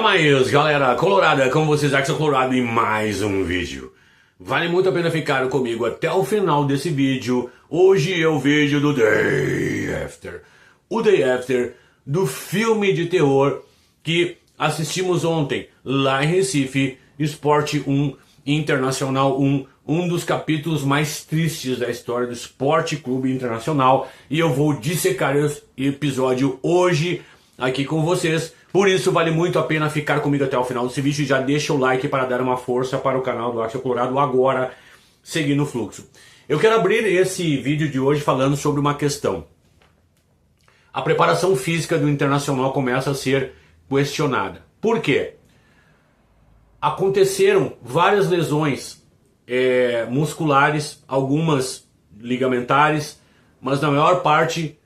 mais, galera colorada, como vocês acham que sou colorado em mais um vídeo. Vale muito a pena ficar comigo até o final desse vídeo. Hoje é o vídeo do Day After. O Day After do filme de terror que assistimos ontem lá em Recife, Esporte 1 Internacional 1, um dos capítulos mais tristes da história do Esporte Clube Internacional. E eu vou dissecar esse episódio hoje aqui com vocês. Por isso vale muito a pena ficar comigo até o final desse vídeo. Já deixa o like para dar uma força para o canal do Axel Colorado agora, seguindo o fluxo. Eu quero abrir esse vídeo de hoje falando sobre uma questão. A preparação física do Internacional começa a ser questionada. Por quê? Aconteceram várias lesões musculares, algumas ligamentares, mas na maior parte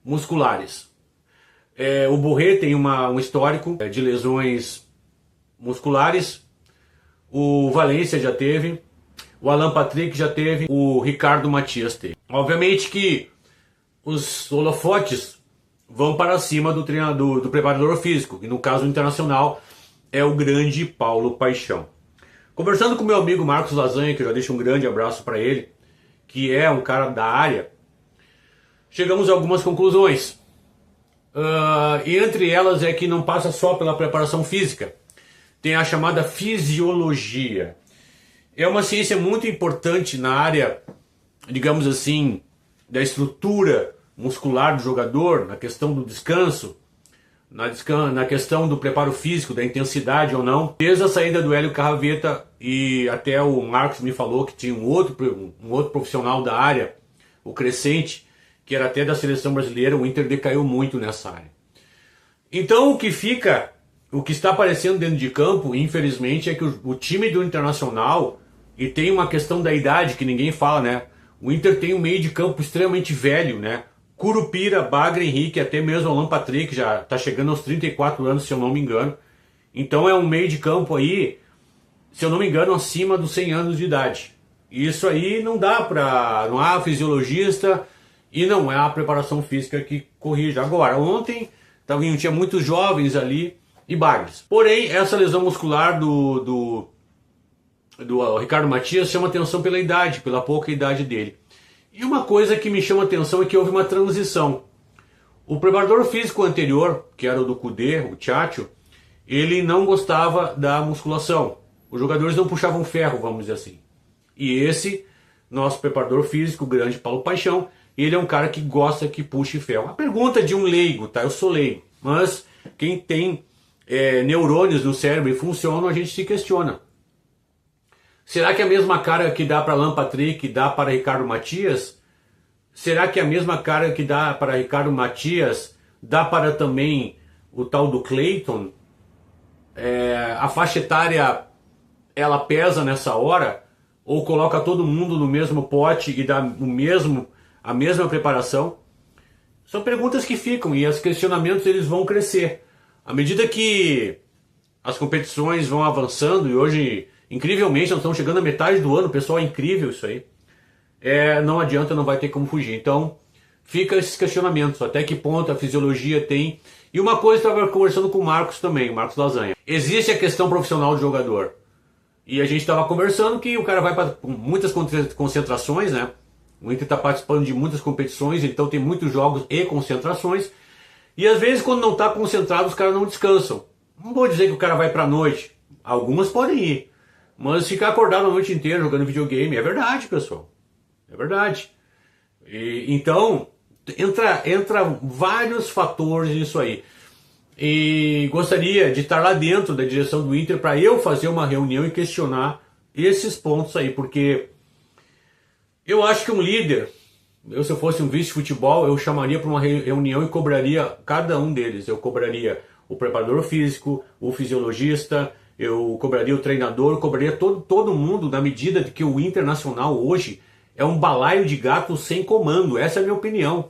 musculares. O Borré tem um histórico de lesões musculares, o Valência já teve, o Alan Patrick já teve, o Ricardo Matias teve. Obviamente que os holofotes vão para cima do treinador, do preparador físico, que no caso internacional é o grande Paulo Paixão. Conversando com meu amigo Marcos Lasanha, que eu já deixo um grande abraço para ele, que é um cara da área, chegamos a algumas conclusões. E entre elas é que não passa só pela preparação física, tem a chamada fisiologia. É uma ciência muito importante na área, digamos assim, da estrutura muscular do jogador, na questão do descanso, na questão do preparo físico, da intensidade ou não. Desde a saída do Hélio Carraveta, e até o Marcos me falou que tinha um outro profissional da área, o Crescente, que era até da seleção brasileira, o Inter decaiu muito nessa área. Então o que está aparecendo dentro de campo, infelizmente, é que o time do Internacional, e tem uma questão da idade que ninguém fala, né? O Inter tem um meio de campo extremamente velho, né? Curupira, Bagre, Henrique, até mesmo Alan Patrick, já está chegando aos 34 anos, se eu não me engano. Então é um meio de campo aí, se eu não me engano, acima dos 100 anos de idade. E isso aí não há fisiologista e não é a preparação física que corrige. Agora, ontem tinha muitos jovens ali e bagres. Porém, essa lesão muscular do Ricardo Matias chama atenção pela idade, pela pouca idade dele. E uma coisa que me chama atenção é que houve uma transição. O preparador físico anterior, que era o do Cudê, o Tchatcho, ele não gostava da musculação. Os jogadores não puxavam ferro, vamos dizer assim. E esse, nosso preparador físico, o grande Paulo Paixão, ele é um cara que gosta que puxe ferro. A pergunta de um leigo, tá? Eu sou leigo. Mas quem tem neurônios no cérebro e funcionam, a gente se questiona. Será que a mesma cara que dá para Alan Patrick dá para Ricardo Matias? Será que a mesma cara que dá para Ricardo Matias dá para também o tal do Clayton? A faixa etária, ela pesa nessa hora? Ou coloca todo mundo no mesmo pote e dá a mesma preparação? São perguntas que ficam e os questionamentos eles vão crescer. À medida que as competições vão avançando, e hoje, incrivelmente, nós estamos chegando à metade do ano, pessoal, é incrível isso aí. Não adianta, não vai ter como fugir. Então, fica esses questionamentos, até que ponto a fisiologia tem. E uma coisa, eu estava conversando com o Marcos também, o Marcos Lasanha. Existe a questão profissional do jogador. E a gente estava conversando que o cara vai para muitas concentrações, né? O Inter está participando de muitas competições, então tem muitos jogos e concentrações. E às vezes, quando não está concentrado, os caras não descansam. Não vou dizer que o cara vai para a noite. Algumas podem ir. Mas ficar acordado a noite inteira jogando videogame é verdade, pessoal. É verdade. Então, entra vários fatores nisso aí. E gostaria de estar lá dentro da direção do Inter para eu fazer uma reunião e questionar esses pontos aí, porque eu acho que um líder, se eu fosse um vice-futebol, eu chamaria para uma reunião e cobraria cada um deles. Eu cobraria o preparador físico, o fisiologista, eu cobraria o treinador, eu cobraria todo mundo, na medida de que o Internacional hoje é um balaio de gatos sem comando. Essa é a minha opinião.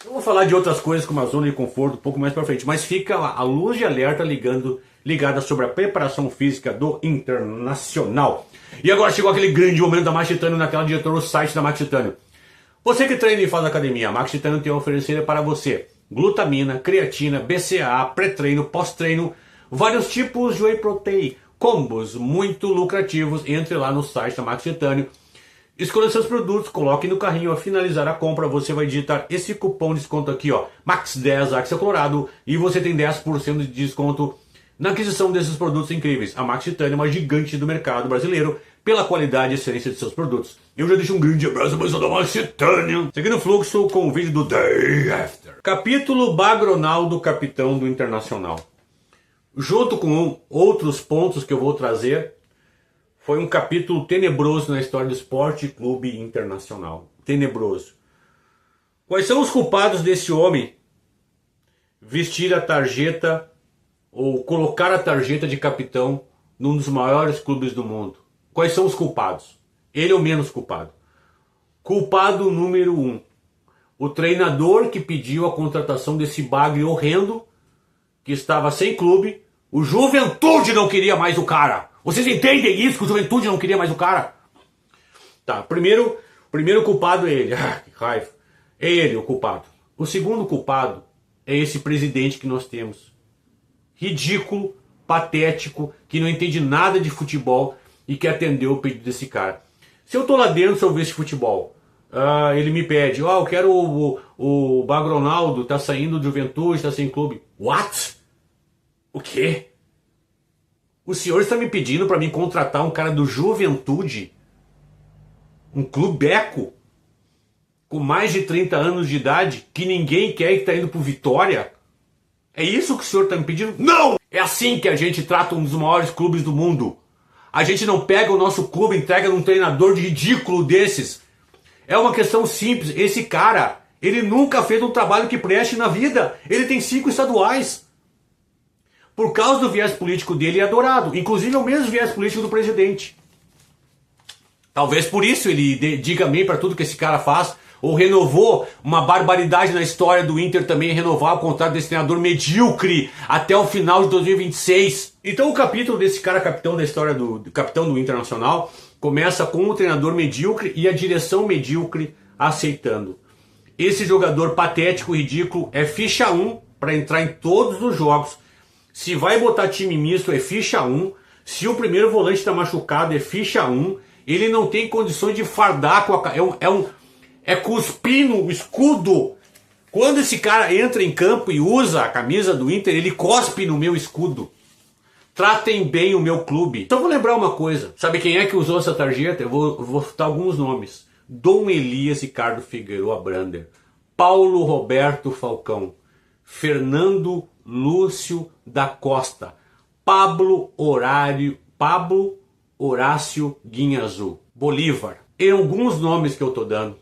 Eu vou falar de outras coisas como a zona de conforto um pouco mais para frente, mas fica a luz de alerta ligada sobre a preparação física do Internacional. E agora chegou aquele grande momento da Max Titânio na tela de diretor do site da Max Titânio. Você que treina e faz academia, a Max Titânio tem a oferecer para você glutamina, creatina, BCAA, pré-treino, pós-treino, vários tipos de Whey Protein, combos muito lucrativos. Entre lá no site da Max Titânio, escolha seus produtos, coloque no carrinho. Ao finalizar a compra, você vai digitar esse cupom de desconto aqui, ó, MAX10 Axel Colorado, e você tem 10% de desconto na aquisição desses produtos incríveis. A Max Titânio é uma gigante do mercado brasileiro pela qualidade e excelência de seus produtos. Eu já deixo um grande abraço para pessoal da Max Titânio. Seguindo o fluxo com o vídeo do Day After. Capítulo Bagronaldo, capitão do Internacional. Junto com outros pontos que eu vou trazer, foi um capítulo tenebroso na história do Esporte Clube Internacional. Tenebroso. Quais são os culpados desse homem vestir a tarjeta ou colocar a tarjeta de capitão num dos maiores clubes do mundo? Quais são os culpados? Ele é o menos culpado. Culpado número 1. O treinador que pediu a contratação desse bagre horrendo, que estava sem clube. O Juventude não queria mais o cara. Vocês entendem isso? Que o Juventude não queria mais o cara? Tá, primeiro culpado é ele. Ah, que raiva. É ele o culpado. O segundo culpado é esse presidente que nós temos. Ridículo, patético, que não entende nada de futebol e que atendeu o pedido desse cara. Se eu tô lá dentro, se eu ver esse futebol, ele me pede, eu quero o Bagronaldo, tá saindo do Juventude, tá sem clube. What? O quê? O senhor está me pedindo para mim contratar um cara do Juventude? Um clubeco? Com mais de 30 anos de idade, que ninguém quer e que tá indo pro Vitória? É isso que o senhor está me pedindo? Não! É assim que a gente trata um dos maiores clubes do mundo. A gente não pega o nosso clube e entrega num treinador de ridículo desses. É uma questão simples. Esse cara, ele nunca fez um trabalho que preste na vida. Ele tem 5 estaduais. Por causa do viés político dele, é adorado. Inclusive é o mesmo viés político do presidente. Talvez por isso ele diga amém para tudo que esse cara faz. Ou renovou uma barbaridade na história do Inter também, renovar o contrato desse treinador medíocre até o final de 2026. Então o capítulo desse cara capitão da história do capitão do Internacional começa com um treinador medíocre e a direção medíocre aceitando. Esse jogador patético, ridículo, é ficha 1 para entrar em todos os jogos. Se vai botar time misto é ficha 1. Se o primeiro volante está machucado é ficha 1. Ele não tem condições de fardar com a... É cuspir no escudo. Quando esse cara entra em campo e usa a camisa do Inter, ele cospe no meu escudo. Tratem bem o meu clube. Então vou lembrar uma coisa. Sabe quem é que usou essa tarjeta? Eu vou citar alguns nomes. Dom Elias Ricardo Figueroa Brander. Paulo Roberto Falcão. Fernando Lúcio da Costa. Pablo Horácio Guinhazu. Bolívar. E alguns nomes que eu tô dando.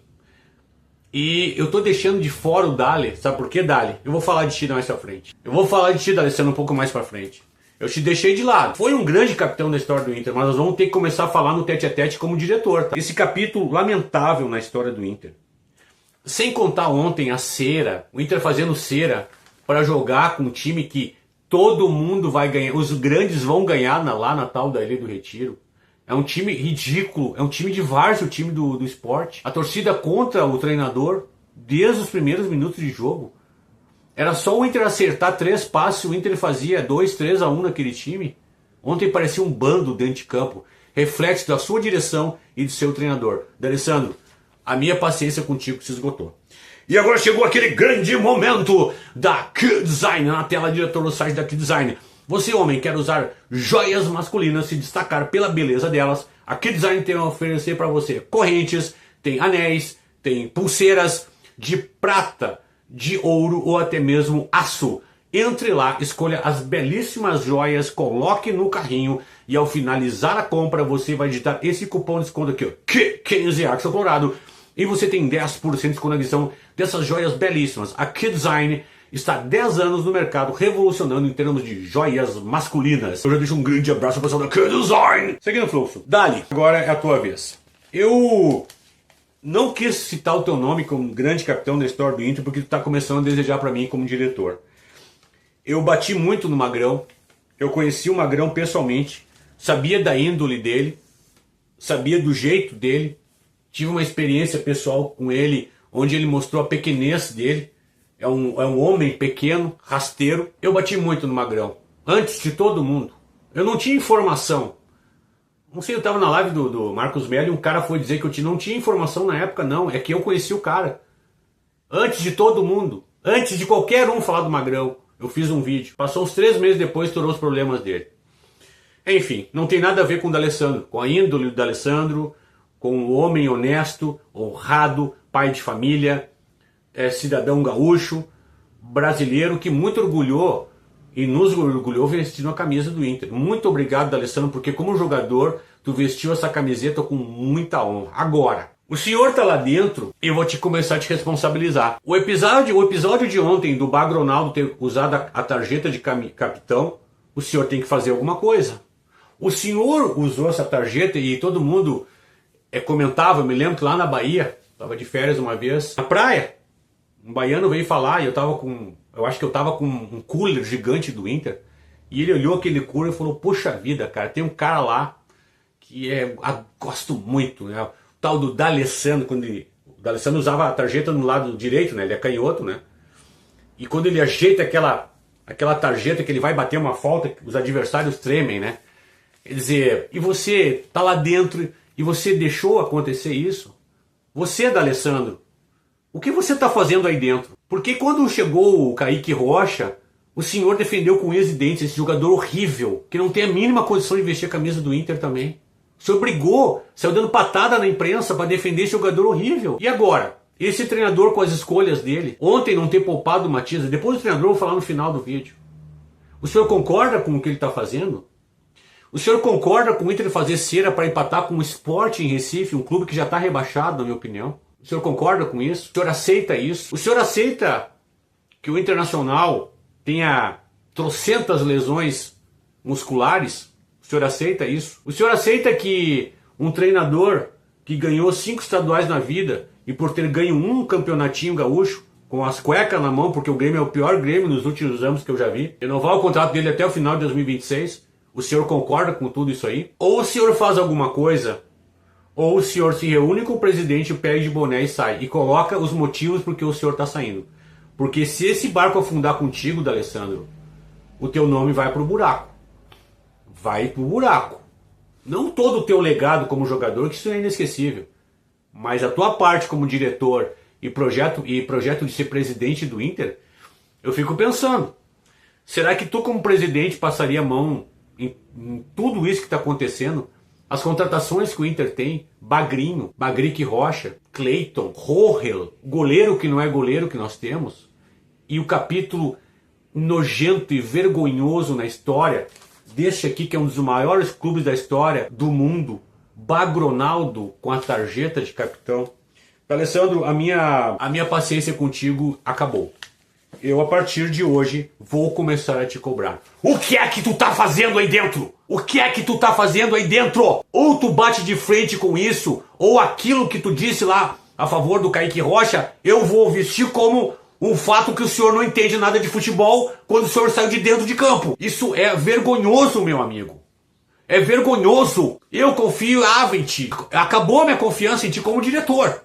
E eu tô deixando de fora o Dali. Sabe por que, Dali? Eu vou falar de ti mais pra frente. Eu vou falar de ti, D'Alessandro, um pouco mais pra frente. Eu te deixei de lado. Foi um grande capitão da história do Inter, mas nós vamos ter que começar a falar no tete-a-tete como diretor. Tá? Esse capítulo lamentável na história do Inter. Sem contar ontem a cera, o Inter fazendo cera para jogar com um time que todo mundo vai ganhar. Os grandes vão ganhar lá na tal da Ilha do Retiro. É um time ridículo, é um time de várzea, o time do esporte. A torcida contra o treinador desde os primeiros minutos de jogo. Era só o Inter acertar 3 passes, o Inter fazia 2-3-1 naquele time. Ontem parecia um bando dentro de campo. Reflexo da sua direção e do seu treinador. D'Alessandro, a minha paciência contigo se esgotou. E agora chegou aquele grande momento da Key Design, na tela diretor do site da Key Design. Você, homem, quer usar joias masculinas, se destacar pela beleza delas, a Key Design tem a oferecer para você correntes, tem anéis, tem pulseiras de prata, de ouro ou até mesmo aço. Entre lá, escolha as belíssimas joias, coloque no carrinho e ao finalizar a compra você vai digitar esse cupom de desconto aqui, ó, 15 Axel Colorado, e você tem 10% de desconto na edição dessas joias belíssimas. A Key Design está há 10 anos no mercado, revolucionando em termos de joias masculinas. Eu já deixo um grande abraço para o pessoal da Key Design. Seguindo o fluxo. Dali, agora é a tua vez. Eu não quis citar o teu nome como grande capitão da história do Inter, porque tu está começando a desejar para mim como diretor. Eu bati muito no Magrão, eu conheci o Magrão pessoalmente, sabia da índole dele, sabia do jeito dele, tive uma experiência pessoal com ele, onde ele mostrou a pequenez dele. É um homem pequeno, rasteiro. Eu bati muito no Magrão. antes de todo mundo. Eu não tinha informação. Não sei, eu estava na live do Marcos Mello e um cara foi dizer que eu não tinha informação na época, não. É que eu conheci o cara. Antes de todo mundo. Antes de qualquer um falar do Magrão. Eu fiz um vídeo. Passou uns 3 meses depois, estourou os problemas dele. Enfim, não tem nada a ver com o D'Alessandro. Com a índole do D'Alessandro, com o homem honesto, honrado, pai de família, cidadão gaúcho, brasileiro que muito orgulhou e nos orgulhou vestindo a camisa do Inter. Muito obrigado, D'Alessandro, porque como jogador, tu vestiu essa camiseta com muita honra. Agora, o senhor tá lá dentro e eu vou começar a te responsabilizar. O episódio de ontem do Bagro Ronaldo ter usado a tarjeta de capitão, o senhor tem que fazer alguma coisa. O senhor usou essa tarjeta e todo mundo comentava, eu me lembro que lá na Bahia, estava de férias uma vez, na praia, um baiano veio falar e eu acho que eu tava com um cooler gigante do Inter, e ele olhou aquele cooler e falou, poxa vida, cara, tem um cara lá que gosto muito, né? O tal do D'Alessandro, o D'Alessandro usava a tarjeta no lado direito, né? Ele é canhoto, né? E quando ele ajeita aquela tarjeta que ele vai bater uma falta, os adversários tremem, né? Quer dizer, e você tá lá dentro e você deixou acontecer isso? Você, D'Alessandro, o que você está fazendo aí dentro? Porque quando chegou o Kaique Rocha, o senhor defendeu com unhas e dentes esse jogador horrível, que não tem a mínima condição de vestir a camisa do Inter também. O senhor brigou, saiu dando patada na imprensa para defender esse jogador horrível. E agora? Esse treinador com as escolhas dele, ontem não ter poupado o Matias, depois do treinador eu vou falar no final do vídeo. O senhor concorda com o que ele está fazendo? O senhor concorda com o Inter fazer cera para empatar com o Sport em Recife, um clube que já está rebaixado, na minha opinião? O senhor concorda com isso? O senhor aceita isso? O senhor aceita que o Internacional tenha trocentas lesões musculares? O senhor aceita isso? O senhor aceita que um treinador que ganhou 5 estaduais na vida e por ter ganho um campeonatinho gaúcho, com as cuecas na mão, porque o Grêmio é o pior Grêmio nos últimos anos que eu já vi, renovar o contrato dele até o final de 2026, o senhor concorda com tudo isso aí? Ou o senhor faz alguma coisa, ou o senhor se reúne com o presidente, pede boné e sai, e coloca os motivos por que o senhor está saindo. Porque se esse barco afundar contigo, D'Alessandro, o teu nome vai pro buraco. Vai pro buraco. Não todo o teu legado como jogador, que isso é inesquecível, mas a tua parte como diretor e projeto de ser presidente do Inter, eu fico pensando, será que tu como presidente passaria a mão em tudo isso que está acontecendo? As contratações que o Inter tem, Bagrinho, Bagrique Rocha, Cleiton, Rohel, goleiro que não é goleiro que nós temos, e o capítulo nojento e vergonhoso na história deste aqui, que é um dos maiores clubes da história do mundo, Bagronaldo com a tarjeta de capitão. Alessandro, a minha paciência contigo acabou. Eu, a partir de hoje, vou começar a te cobrar. O que é que tu tá fazendo aí dentro? O que é que tu tá fazendo aí dentro? Ou tu bate de frente com isso, ou aquilo que tu disse lá a favor do Kaique Rocha, eu vou vestir como um fato que o senhor não entende nada de futebol quando o senhor saiu de dentro de campo. Isso é vergonhoso, meu amigo. É vergonhoso. Eu confio em ti. Acabou a minha confiança em ti como diretor.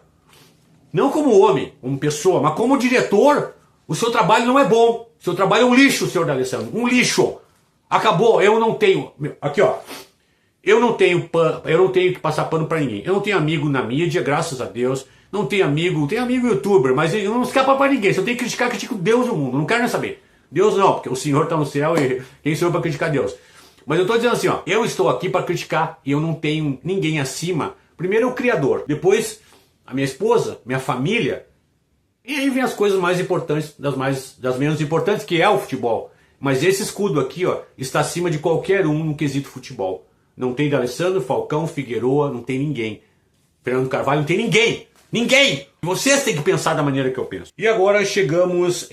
Não como homem, como pessoa, mas como diretor. O seu trabalho não é bom. O seu trabalho é um lixo, senhor D'Alessandro. Um lixo. Acabou. Eu não tenho... Aqui, ó. Eu não tenho que passar pano pra ninguém. Eu não tenho amigo na mídia, graças a Deus. Não tenho amigo youtuber, mas eu não escapa pra ninguém. Se eu tenho que criticar, critico Deus e o mundo. Não quero nem saber. Deus não, porque o Senhor tá no céu e quem sou eu pra criticar Deus? Mas eu tô dizendo assim, ó. Eu estou aqui pra criticar e eu não tenho ninguém acima. Primeiro é o Criador. Depois a minha esposa, minha família. E aí vem as coisas mais importantes, das menos importantes, que é o futebol. Mas esse escudo aqui, ó, está acima de qualquer um no quesito futebol. Não tem D'Alessandro, Falcão, Figueroa, não tem ninguém. Fernando Carvalho, não tem ninguém. Ninguém! Vocês têm que pensar da maneira que eu penso. E agora chegamos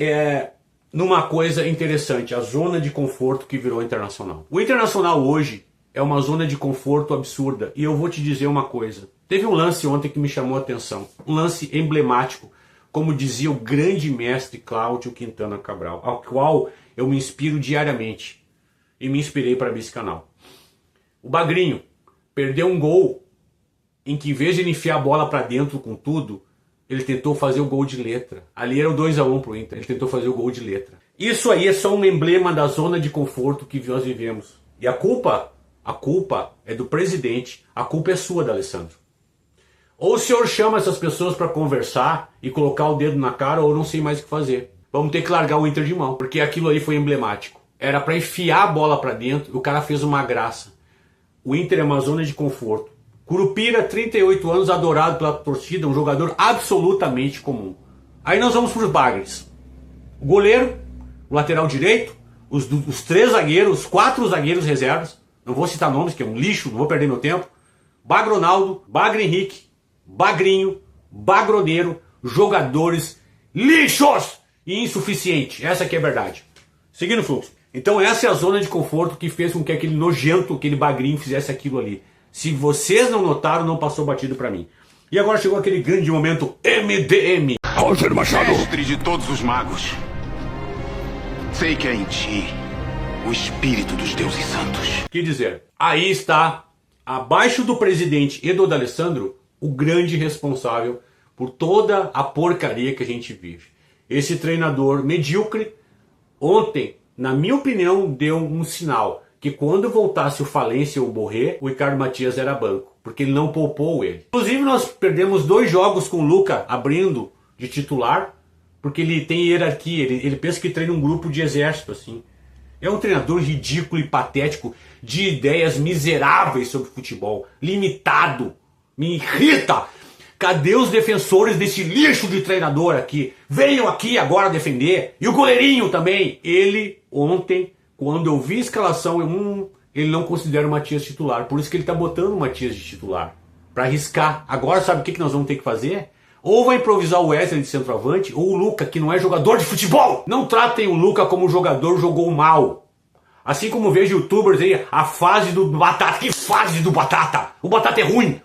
numa coisa interessante, a zona de conforto que virou Internacional. O Internacional hoje é uma zona de conforto absurda. E eu vou te dizer uma coisa. Teve um lance ontem que me chamou a atenção. Um lance emblemático. Como dizia o grande mestre Cláudio Quintana Cabral, ao qual eu me inspiro diariamente. E me inspirei para esse canal. O Bagrinho perdeu um gol em que, em vez de ele enfiar a bola para dentro com tudo, ele tentou fazer o gol de letra. Ali era o 2-1 pro Inter. Ele tentou fazer o gol de letra. Isso aí é só um emblema da zona de conforto que nós vivemos. E a culpa é do presidente, a culpa é sua, D'Alessandro. Ou o senhor chama essas pessoas para conversar e colocar o dedo na cara, ou não sei mais o que fazer. Vamos ter que largar o Inter de mão, porque aquilo aí foi emblemático. Era para enfiar a bola para dentro e o cara fez uma graça. O Inter é uma zona de conforto. Curupira, 38 anos, adorado pela torcida, um jogador absolutamente comum. Aí nós vamos para os bagres. O goleiro, o lateral direito, os 3 zagueiros, os 4 zagueiros reservas, não vou citar nomes, que é um lixo, não vou perder meu tempo. Bagronaldo, Bagre Henrique, Bagrinho, Bagroneiro, jogadores lixos e insuficientes. Essa aqui é a verdade. Seguindo o fluxo. Então essa é a zona de conforto que fez com que aquele nojento, aquele Bagrinho fizesse aquilo ali. Se vocês não notaram, não passou batido pra mim. E agora chegou aquele grande momento MDM. Roger Machado, mestre de todos os magos, sei que é em ti o espírito dos deuses santos. Que dizer, aí está, abaixo do presidente e do D'Alessandro, o grande responsável por toda a porcaria que a gente vive. Esse treinador medíocre, ontem, na minha opinião, deu um sinal que quando voltasse o Falência ou o Borré, o Ricardo Matias era banco, porque ele não poupou ele. Inclusive nós perdemos 2 jogos com o Luca abrindo de titular, porque ele tem hierarquia, ele pensa que treina um grupo de exército, assim. É um treinador ridículo e patético, de ideias miseráveis sobre futebol, limitado, me irrita. Cadê os defensores desse lixo de treinador aqui? Venham aqui agora defender. E o goleirinho também. Ele, ontem, quando eu vi a escalação, ele não considera o Matias titular. Por isso que ele está botando o Matias de titular. Para arriscar. Agora sabe o que nós vamos ter que fazer? Ou vai improvisar o Wesley de centroavante, ou o Luca, que não é jogador de futebol. Não tratem o Luca como um jogador jogou mal. Assim como vejo youtubers aí, a fase do Batata. Que fase do Batata? O Batata é ruim.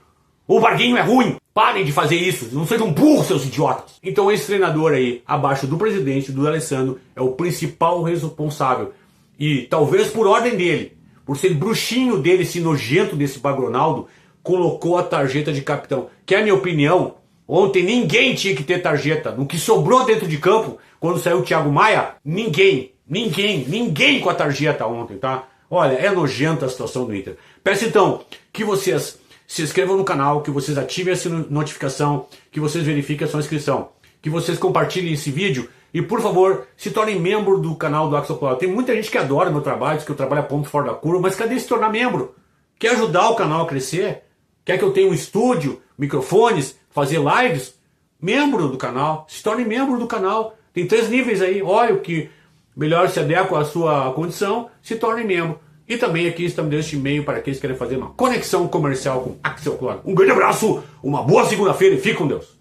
O Barguinho é ruim. Parem de fazer isso. Não sejam burros, seus idiotas. Então esse treinador aí, abaixo do presidente, do D'Alessandro, é o principal responsável. E talvez por ordem dele, por ser bruxinho dele, esse nojento desse Bagronaldo, colocou a tarjeta de capitão. Que é a minha opinião. Ontem ninguém tinha que ter tarjeta. No que sobrou dentro de campo, quando saiu o Thiago Maia, ninguém com a tarjeta ontem, tá? Olha, é nojenta a situação do Inter. Peço então que vocês se inscrevam no canal, que vocês ativem essa notificação, que vocês verifiquem a sua inscrição, que vocês compartilhem esse vídeo e, por favor, se tornem membro do canal do Axel Claudio. Tem muita gente que adora meu trabalho, diz que eu trabalho a ponto fora da curva, mas cadê se tornar membro? Quer ajudar o canal a crescer? Quer que eu tenha um estúdio, microfones, fazer lives? Membro do canal, se torne membro do canal. Tem 3 níveis aí, olha o que melhor se adequa à sua condição, se torne membro. E também aqui estamos dando este e-mail para aqueles que querem fazer uma conexão comercial com Axel Claudio. Um grande abraço, uma boa segunda-feira e fique com Deus.